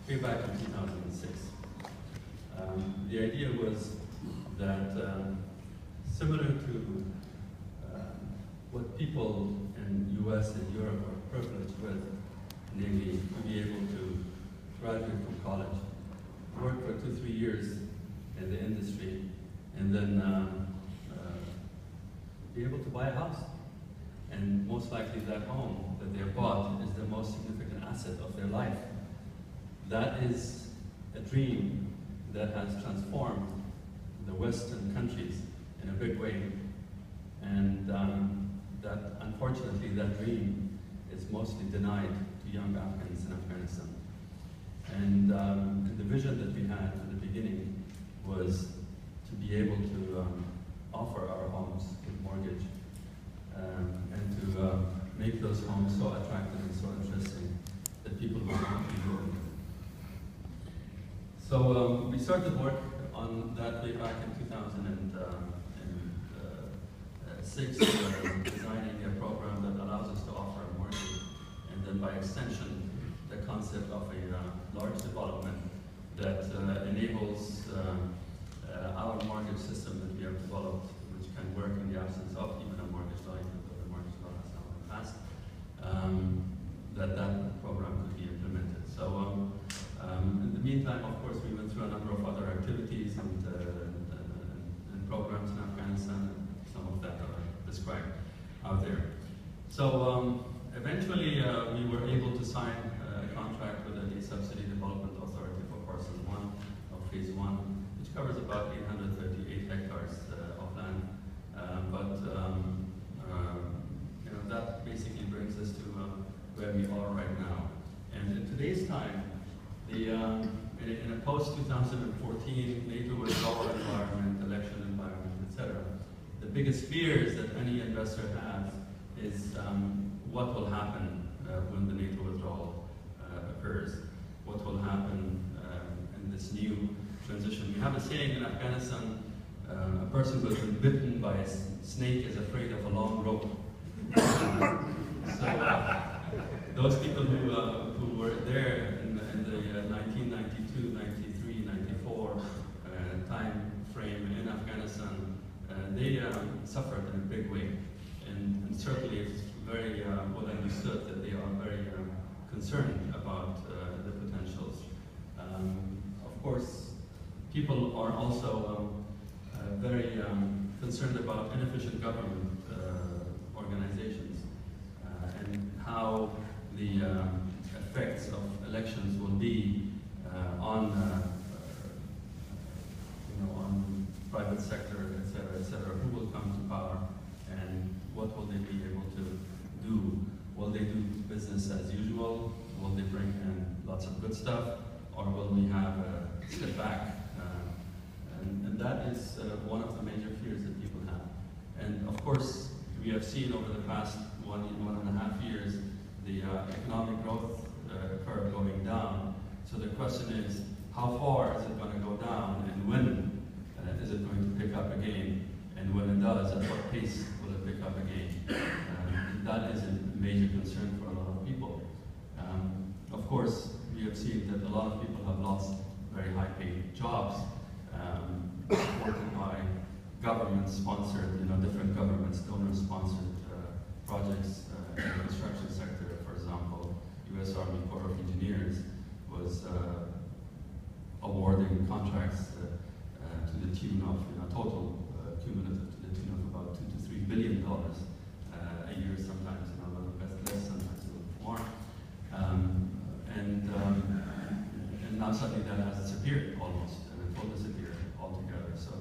way back in 2006. The idea was that similar to what people in the US and Europe are privileged with, namely to be able to graduate from college, work for 2-3 years in the industry, and then be able to buy a house. And most likely that home that they have bought is the most significant asset of their life. That is a dream that has transformed the Western countries in a big way. And that unfortunately that dream is mostly denied to young Afghans in Afghanistan. And the vision that we had at the beginning was to be able to offer our homes with mortgage and to make those homes so attractive and so interesting that people would want to live in. So we started work on that way back in 2006, designing a program that allows us to offer a mortgage, and then by extension, the concept of a large development that enables our mortgage system that we have developed, which can work in the absence of even a mortgage law, even though the mortgage law has now been passed, that program could be implemented. So in the meantime, of course, we went through a number of other activities and programs in Afghanistan, and some of that are described out there. So eventually we were able to sign a contract with the Subsidy Development Authority for Parcel 1 of Phase 1, which covers about 838 hectares of land. You know, that basically brings us to where we are right now. And in today's time, in a post-2014 NATO withdrawal environment, election environment, etc., the biggest fears that any investor has is what will happen when the NATO withdrawal occurs. What will happen in this new transition. We have a saying in Afghanistan, a person who has been bitten by a snake is afraid of a long rope. So those people who were there in the 1992, 93, 94 time frame in Afghanistan, they suffered in a big way. And certainly it's very well understood that they are very concerned about the potentials. Of course, people are also very concerned about inefficient government organizations and how the effects of elections will be on on private sector, etc. Who will come to power, and what will they be able to do? Will they do business as usual? Will they bring in lots of good stuff, or will we have a step back? And that is one of the major fears that people have. And of course, we have seen over the past 1.5 years the economic growth curve going down. So the question is, how far is it going to go down, and when is it going to pick up again? And when it does, at what pace will it pick up again? That is a major concern for a lot of people. Of course, we have seen that a lot of people have lost very high-paid jobs, supported by government-sponsored, different governments, donor-sponsored projects in the construction sector. For example, U.S. Army Corps of Engineers was awarding contracts to the tune of, total cumulative to the tune of about $2 to $3 billion a year, sometimes a little bit less, sometimes a little more. And now suddenly that has disappeared almost, and it will disappear altogether. So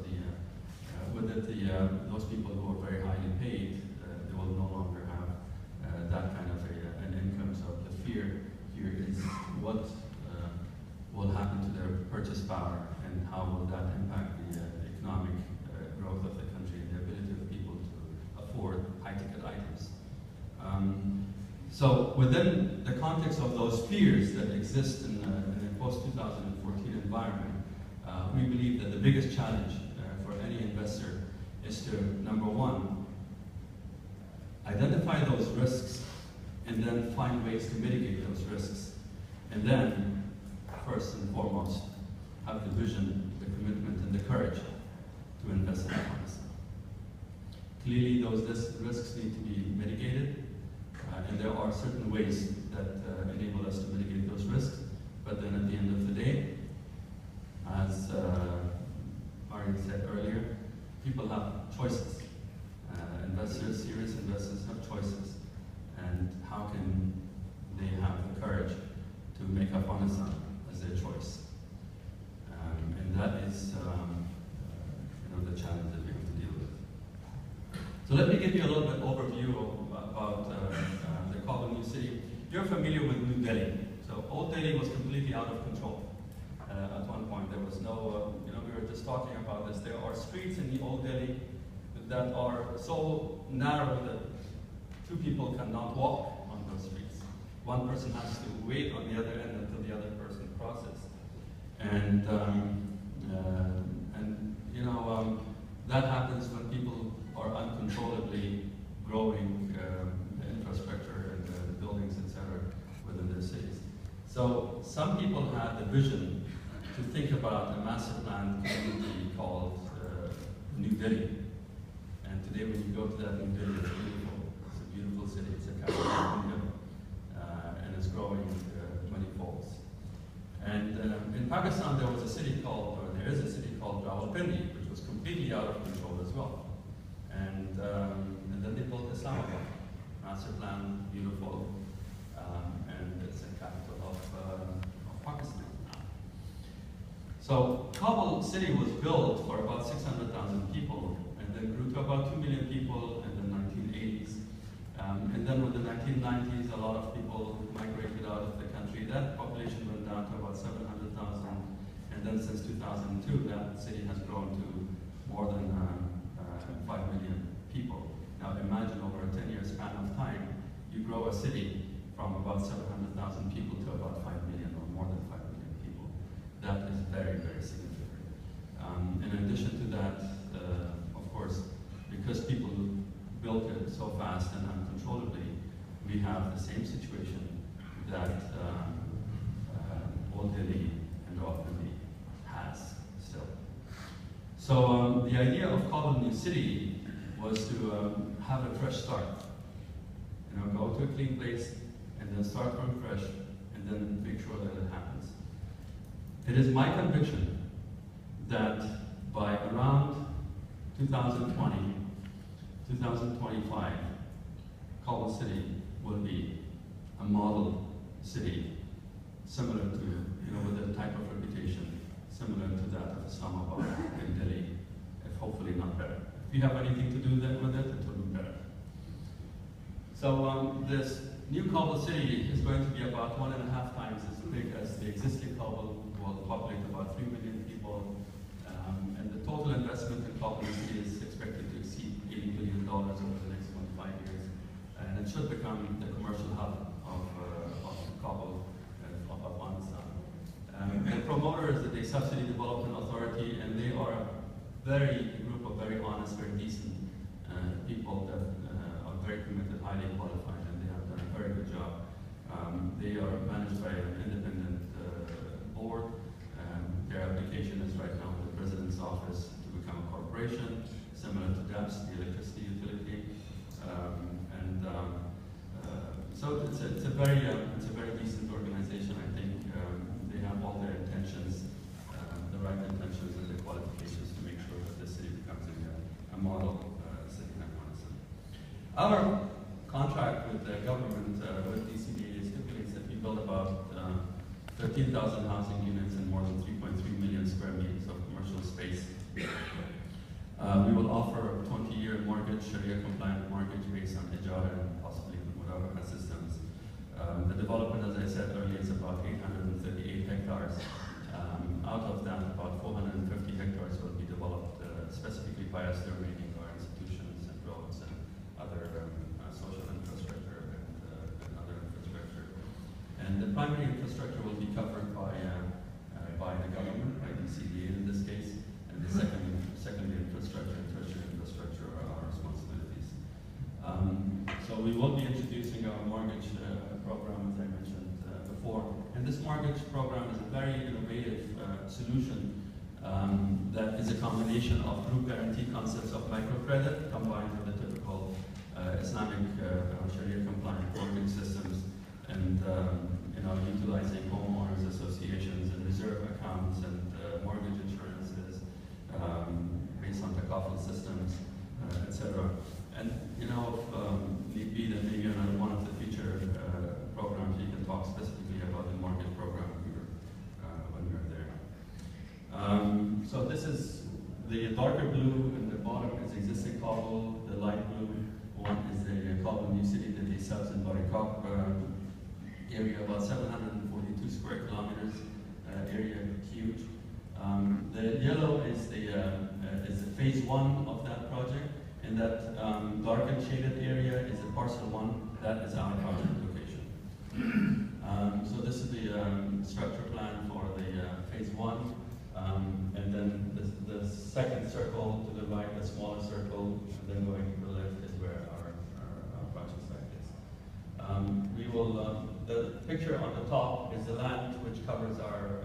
those people who are very highly paid, they will no longer have that kind of an income. So the fear here is what will happen to their purchase power, and how will that impact the economic growth of the country and the ability of people to afford high-ticket items. So within the context of those fears that exist in a post-2014 environment, we believe that the biggest challenge for any investor is to, number one, identify those risks and then find ways to mitigate those risks. And then, first and foremost, have the vision, the commitment, and the courage to invest in Afghanistan. Clearly, those risks need to be mitigated, and there are certain ways that enable us to mitigate those risks. But then at the end of the day, as Ari said earlier, people have choices. Investors, serious investors have choices. And how can they have the courage to make Afghanistan as their choice? And that is the challenge that we have to deal with. So let me give you a little bit overview about the Kabul New City. You're familiar with New Delhi. So Old Delhi was completely out of control. At one point there was no, we were just talking about this. There are streets in the Old Delhi that are so narrow that two people cannot walk on those streets. One person has to wait on the other end until the other person crosses. And that happens when people are uncontrollably growing infrastructure and buildings, etc., within their cities. So some people had the vision to think about a master planned community called New Delhi. And today when you go to that New Delhi, it's beautiful. It's a beautiful city. It's a capital of India. And it's growing 20 folds. And in Pakistan, there is a city called Rawalpindi, which was completely out of control as well. And then they built Islamabad, master plan, beautiful, and it's a capital of Pakistan. So Kabul city was built for about 600,000 people, and then grew to about 2 million people in the 1980s. And then with the 1990s, a lot of people migrated out of the country. That population went down to about 700,000. And then since 2002, that city has grown to more than 5 million people. Now imagine over a 10-year span of time, you grow a city from about 700,000 people to about 5 million or more than 5 million people. That is very, very significant. In addition to that, of course, because people built it so fast and uncontrollably, we have the same situation that Old Delhi and Rawalpindi has still. So the idea of Kabul New City was to have a fresh start. Go to a clean place and then start from fresh and then make sure that it happens. It is my conviction that by around 2020, 2025, Kabul City will be a model city similar to, with a type of reputation similar to that of Islamabad and Delhi, if hopefully not better. If you have anything to do with it, it will be better. So this new Kabul city is going to be about 1.5 times as big as the existing Kabul. Will populate about 3 million people. And the total investment in Kabul city is expected to exceed $80 billion over the next 25 years. And it should become the commercial hub of Kabul and of Afghanistan. The promoter is the Subsidy Development Authority, and they are a group of very honest, very decent people that are very committed, highly qualified, and they have done a very good job. They are managed by an independent board. Their application is right now in the President's office to become a corporation, similar to DEPS, the electricity utility. So it's a very decent organization. I think they have all their intentions, the right intentions and the qualifications to make sure that the city becomes a model city in Afghanistan. Our contract with the government, with DCD, stipulates that we build about 13,000 housing units and more than 3.3 million square meters of commercial space. We will offer a 20-year mortgage, Sharia-compliant mortgage based on Ijara and possibly Murabaha systems. The development, as I said earlier, is about 838 hectares. Out of that, about 450 hectares will be developed specifically by us donating our institutions and roads and other social infrastructure and other infrastructure. And the primary infrastructure will be covered by the government, by DCDA in this case, and the secondary infrastructure and tertiary infrastructure are our responsibilities. So we will be introducing our mortgage program, as I mentioned before, more. And this mortgage program is a very innovative solution that is a combination of group guarantee concepts of microcredit combined with the typical Islamic Sharia compliant mortgage systems, and utilizing homeowners associations and reserve accounts and mortgage insurances based on the takaful systems, etc. And if need be, then maybe on one of the future programs you can talk specifically about the mortgage program when we're there. So this is the darker blue, and the bottom is existing Kabul. The light blue one is the Kabul New City that they subs in Barikab area, about 742 square kilometers area, huge. The yellow is the phase 1 of that project, and that darkened shaded area is the parcel 1. That is our project location. So this is the structure plan for the phase 1. And then the second circle to the right, the smaller circle, and then going to the left is where our project site is. The picture on the top is the land which covers our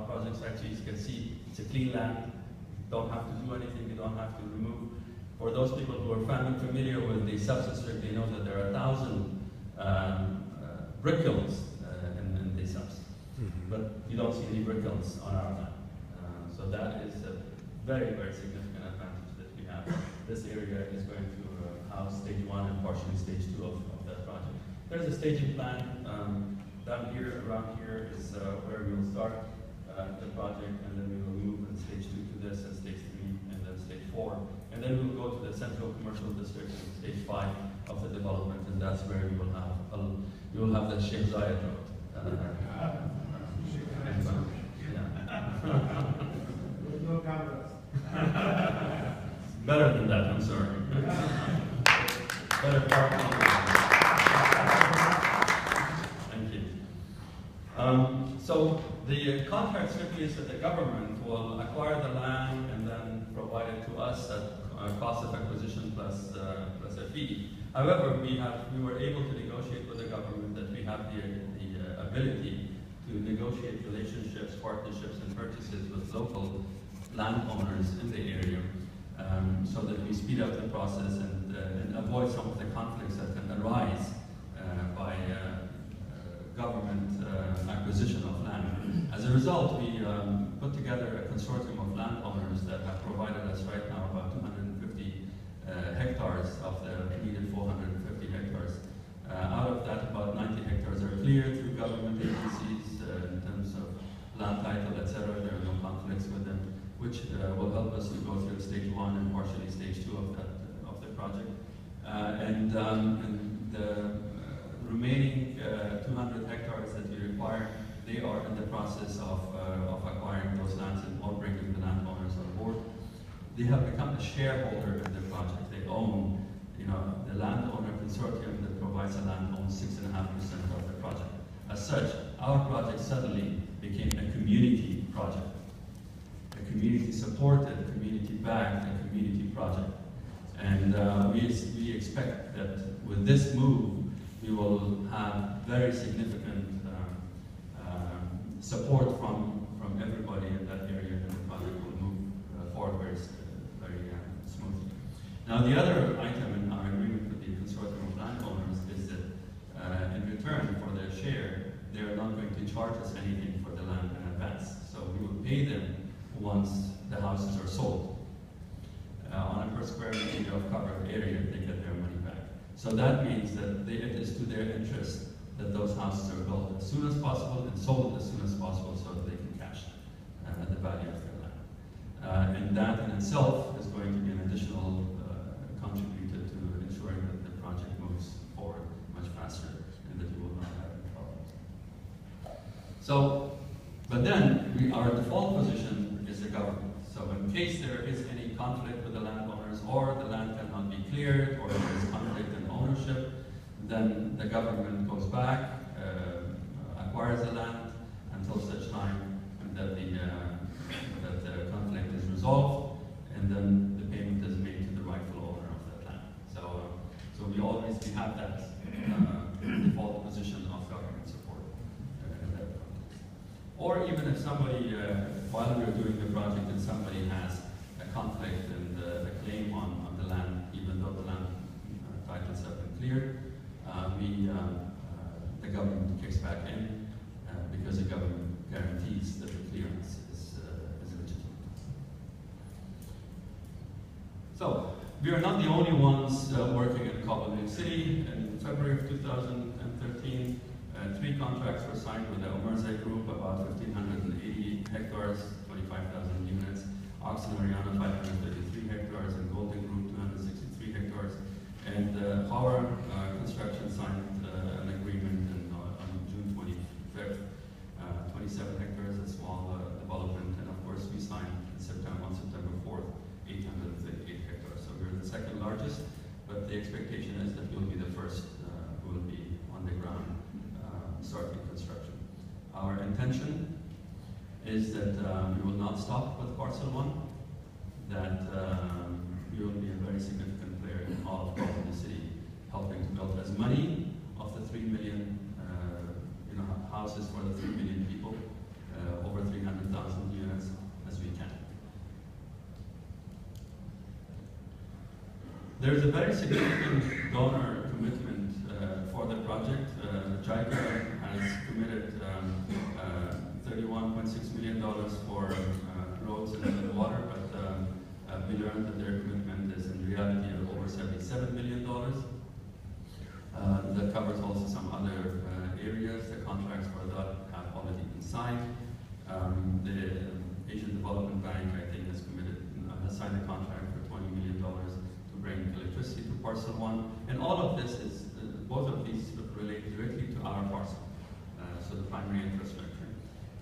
project site. So you can see it's a clean land. You don't have to do anything, you don't have to remove. For those people who are familiar with the subdistrict, they know that there are 1,000 brick kilns in the subs. But you don't see any brick kilns on our land. So that is a very, very significant advantage that we have. This area is going to house stage 1 and partially stage 2 of that project. There's a staging plan down here, around here is where we will start the project, and then we will move in stage 2 to this, and stage 3, and then stage 4. And then we will go to the central commercial district in stage 5 of the development, and that's where we will have the Sheikh Zayed Road. No cameras. Better than that, I'm sorry. Better parking. Thank you. So the contract simply is that the government will acquire the land and then provide it to us at cost of acquisition plus a fee. However, we were able to negotiate with the government that we have the ability to negotiate relationships, partnerships, and purchases with local landowners in the area, so that we speed up the process and avoid some of the conflicts that can arise by government acquisition of land. As a result, we put together a consortium of landowners that have provided us right now about 250 hectares of the needed 450 hectares. Out of that, about 90 hectares are cleared through government agencies in terms of land title, etc. There are no conflicts with them, which will help us to go through stage 1 and partially stage 2 of the project. And the remaining 200 hectares that we require, they are in the process of acquiring those lands and bringing the landowners on board. They have become a shareholder in the project. They own, the landowner consortium that provides the land owns 6.5% of the project. As such, our project suddenly became a community project. A community-supported, community-backed, and community project. And we expect that with this move, we will have very significant support from everybody in that area, and the project will move forward very smoothly. Now, the other item in our agreement with the consortium of landowners is that in return for their share, they are not going to charge us anything for the land in advance. So we will pay them once the houses are sold. On a per square meter of covered area, they get their money back. So that means that it is to their interest that those houses are built as soon as possible and sold as soon as possible so that they can cash the value of their land. And that in itself is going to be an additional contributor to ensuring that the project moves forward much faster and that you will not have any problems. So, but then our default position is the government. So in case there is any conflict with the landowners, or the land cannot be cleared, or there is conflict in ownership, then the government goes back, acquires the land until such time that the conflict is resolved, and then the payment is made to the rightful owner of that land. So we have that default position of government support in that or even if somebody, while we're doing the project, and somebody has a conflict and a claim on the land, even though the land titles have been cleared, the government kicks back in because the government guarantees that the clearance is legitimate. So, we are not the only ones working in Kabul New City. In February of 2013, 3 contracts were signed with the Omerzai Group, about 1,580 hectares, 25,000 units. Oxen Ariana, 533 hectares, and Golden Group, 263 hectares. And Power Construction signed an agreement on June 25th, 27 hectares, a small development. And of course, we signed on September 4th, 838 hectares. So we're the second largest, but the expectation is that we'll be the first who will be on the ground starting construction. Our intention is that we will not stop with parcel 1, that we will be a very significant player in all of Kabul New City, helping to build as many of the 3 million houses for the 3 million people, over 300,000 units as we can. There's a very significant donor commitment for the project. JICA has committed $31.6 million for roads and water, but we learned that their commitment is in reality of over $77 million. That covers also some other areas. The contracts for that have already been signed. The Asian Development Bank, I think, has signed a contract for $20 million to bring electricity to parcel 1. And all of this is, both of these relate directly to our parcel, so the primary infrastructure.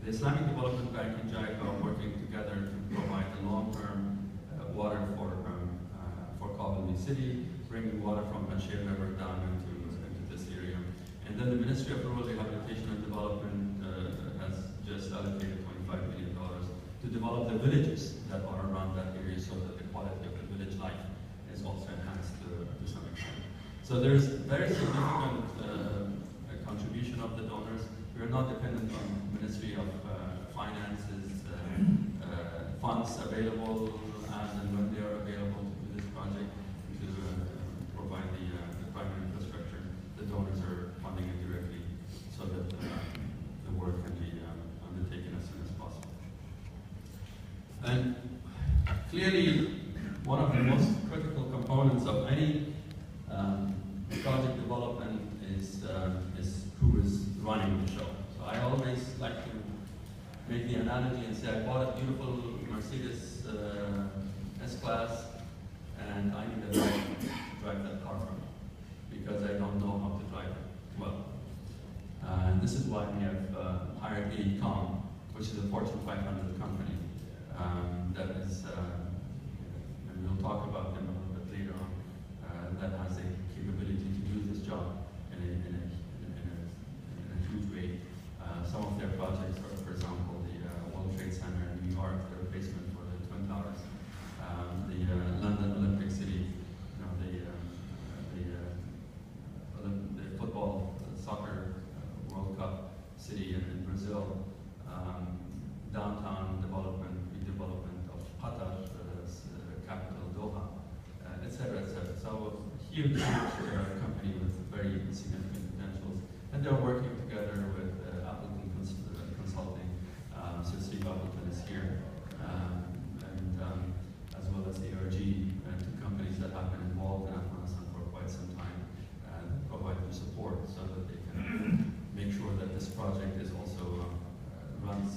The Islamic Development Bank and JICA are working together to provide the long-term water for Kabul New City, bringing water from Panjshir River down into this area. And then the Ministry of Rural Rehabilitation and Development has just allocated $25 million to develop the villages that are around that area so that the quality of the village life is also enhanced to some extent. So there's very significant contribution of the donors. We are not dependent on Ministry of Finances, funds available as and when they are available to do this project to provide the primary infrastructure. The donors are funding it directly so that the work can be undertaken as soon as possible. And clearly, one of the most critical components of any project development is who is running the show. So I always like to make the analogy and say I bought a beautiful Mercedes S-Class and I need a driver to drive that car from because I don't know how to drive it well. And this is why we have hired AECOM, which is a Fortune 500 company that is, and we'll talk about them a little bit later on, that has the capability to do this job in a huge way. Some of their projects are, for example, the World Trade Center in New York, the replacement for the Twin Towers, the London Olympic City, the football, soccer World Cup city in Brazil, downtown development, redevelopment of Qatar, capital Doha, etc., etc. So huge company with very significant potentials, and they're working together with Appleton Consulting. So Steve Appleton is here, and as well as ARG, two companies that have been involved in Afghanistan for quite some time, and provide them support so that they can make sure that this project is also runs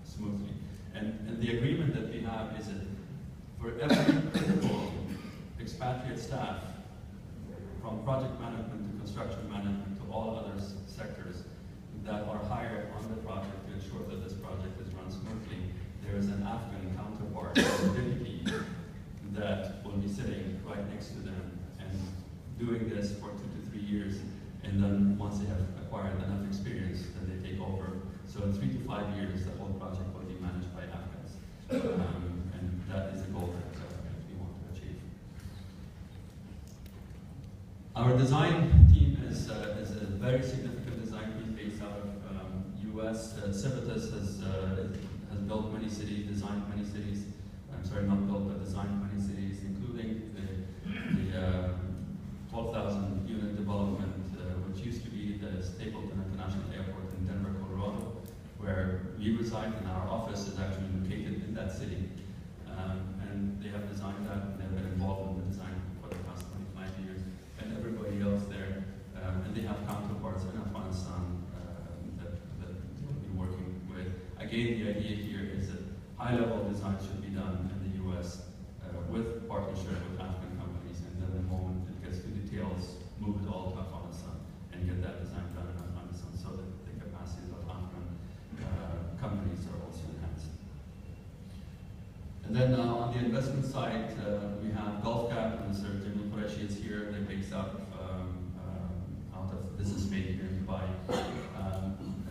smoothly. And the agreement that we have is that for every critical expatriate staff, from project management to construction management to all other sectors that are hired on the project to ensure that this project is run smoothly, there is an Afghan counterpart, a deputy, that will be sitting right next to them and doing this for 2 to 3 years. And then once they have acquired enough experience, then they take over. So in 3 to 5 years, the whole project will be managed by Afghans. And that is the goal that we want to achieve. Our design team is a very significant design team based out of US. Civitas has built many cities, designed many cities. I'm sorry, not built, but designed many cities, including the 12,000 unit development, which used to be the Stapleton International Airport in Denver, Colorado, where we reside, and our office is actually located in that city. And they have designed that, and they've been involved in the design for the past 25 years, and everybody else there. And they have counterparts in Afghanistan that we'll be working with. Again, the idea here is that high-level design should be done in the US with partnership with Afghan companies, and then the moment it gets to details, move it all to Afghanistan and get that design done in Afghanistan so that the capacities of Afghan companies are also enhanced. And then on the investment side, we have Gulf Cap, and Mr. Jamil Qureshi is here. They're based out of Business Made here in Dubai.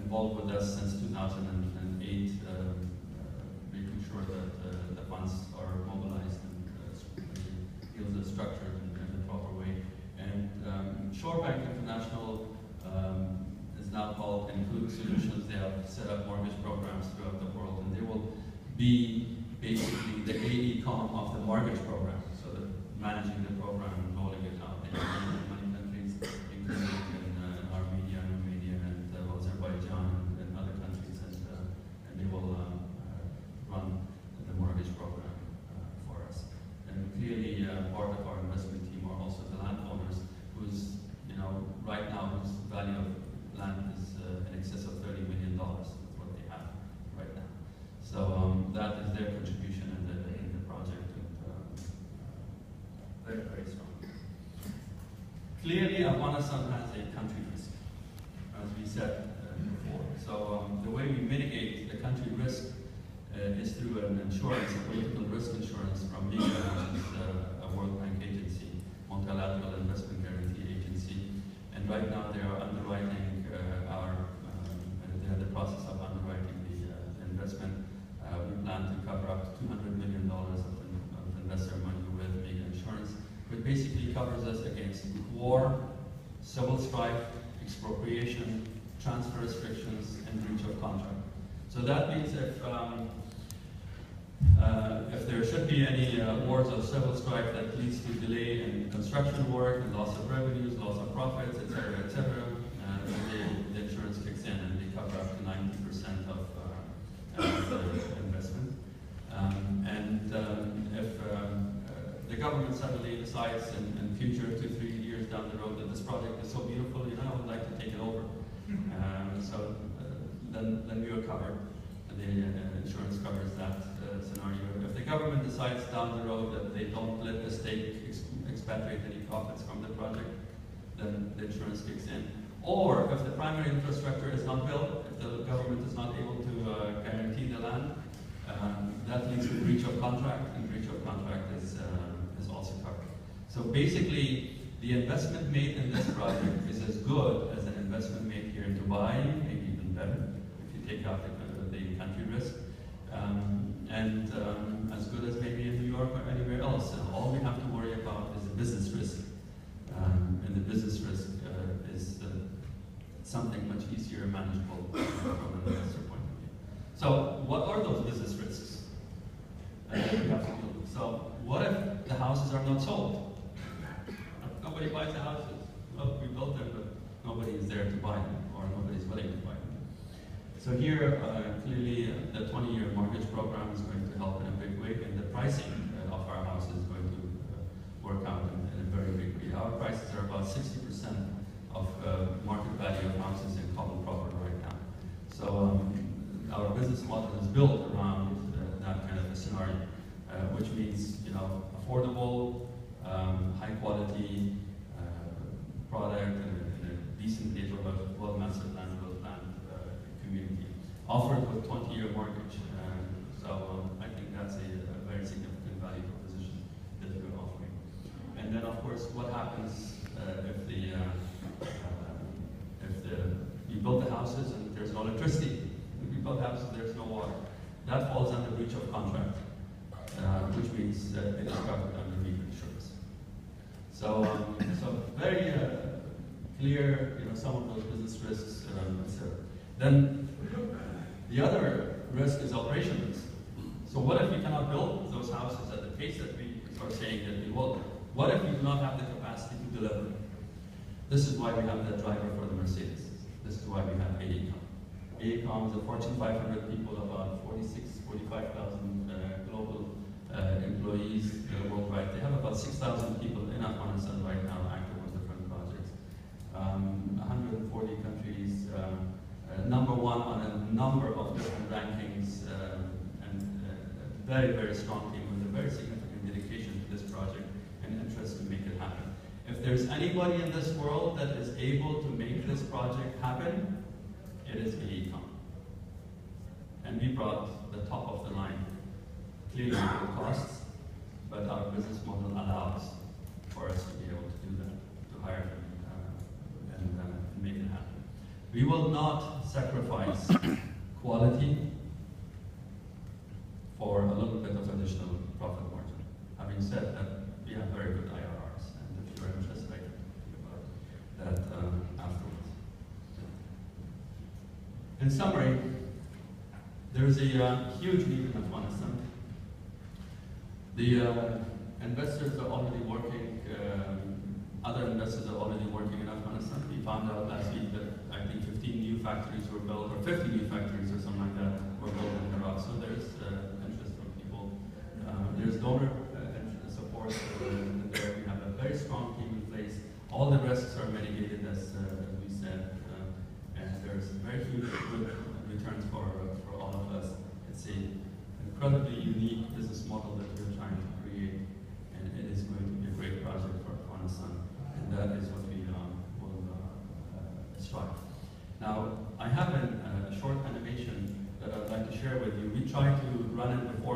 Involved with us since 2008, making sure that the funds are mobilized and deals are structured in the proper way. And Shorebank International is now called Include Solutions. They have set up mortgage programs throughout the world, and they will be basically the AECOM of the mortgage program, so that managing the program and rolling it out in many countries, including in Armenia, Romania, and Azerbaijan, and other countries, and they will run the mortgage program for us. And clearly, part of our investment team are also the landowners, who's, right now, whose value of land is in excess of $30 million with what they have right now. So that is their contribution in the project, and very, very strong. Clearly, Afghanistan has a country risk, as we said before. So the way we mitigate the country risk is through an insurance, a political risk insurance from MIGA, which is a World Bank agency, multilateral investment guarantee agency. And right now they are underwriting they're in the process of underwriting the investment. We plan to cover up to $200 million of investor money with MIGA insurance, which basically covers us against war, civil strife, expropriation, transfer restrictions, and breach of contract. So that means if there should be any wars or civil strife that leads to delay in construction work, and loss of revenues, loss of profits, etc., the insurance kicks in and they cover up to 90% of the investment. If the government suddenly decides in future 2-3 years down the road that this project is so beautiful, I would like to take it over. Then we are covered. The insurance covers that scenario. If the government decides down the road that they don't let the state expatriate any profits from the project, then the insurance kicks in. Or if the primary infrastructure is not built, if the government is not able to guarantee the land, that leads to breach of contract, and breach of contract is also covered. So basically, the investment made in this project is as good as an investment made here in Dubai, maybe even better, if you take out the country risk, and as good as maybe in New York or anywhere else. And all we have to worry about is the business risk. And the business risk is something much easier and manageable from an investor point of view. So what are those business risks we have to deal with? So what if the houses are not sold? Nobody buys the houses. Well, we built them, but nobody is there to buy them, or nobody is willing to buy them. So here, clearly, the 20-year mortgage program is going to help in a big way, and the pricing of our house is going to work out in a very big way. Our prices are about 60% of market value of houses in Kabul proper right now. So our business model is built around that kind of a scenario, which means, affordable, high quality product in a decent neighborhood, well-master planned, community, offered with 20-year mortgage. So I think that's a very significant value proposition that we're offering. And then, of course, what happens if you build the houses and there's no electricity? If you build houses, there's no water. That falls under breach of contract, which means it is covered under MIGA insurance. So very clear, some of those business risks, etc. Then the other risk is operation risk. So what if we cannot build those houses at the pace that we are saying that we will? What if we do not have the capacity to deliver? This is why we have that driver for the Mercedes. This is why we have AECOM. AECOM is a Fortune 500 people, about 45,000 global employees worldwide. They have about 6,000 people in Afghanistan right now active on different projects. 140 countries, number one on a number of different rankings, and a very, very strong team with a very significant dedication to this project and interest to make it happen. If there's anybody in this world that is able to make this project happen, it is AECOM. And we brought the top of the line. Clearly it costs, but our business model allows for us to be able to do that, to hire them and make it happen. We will not sacrifice quality for a little bit of additional profit margin. Having said that, we have very good IRRs, and if you're interested, I can talk about that afterwards. In summary, there is a huge need in Afghanistan. The investors are already working, other investors are already working in Afghanistan. We found out last week that I think 15 new factories were built, or 50 new factories or something like that were built in Iraq. So there's interest from people. There's donor support there. We have a very strong team in place. All the risks are mitigated, as we said, and there's very huge good returns for all of us. It's an incredibly unique business model that we're trying to create, and it is going to be a great project for Afghanistan, and that is what we will strive. Now, I have a short animation that I'd like to share with you. We tried to run it before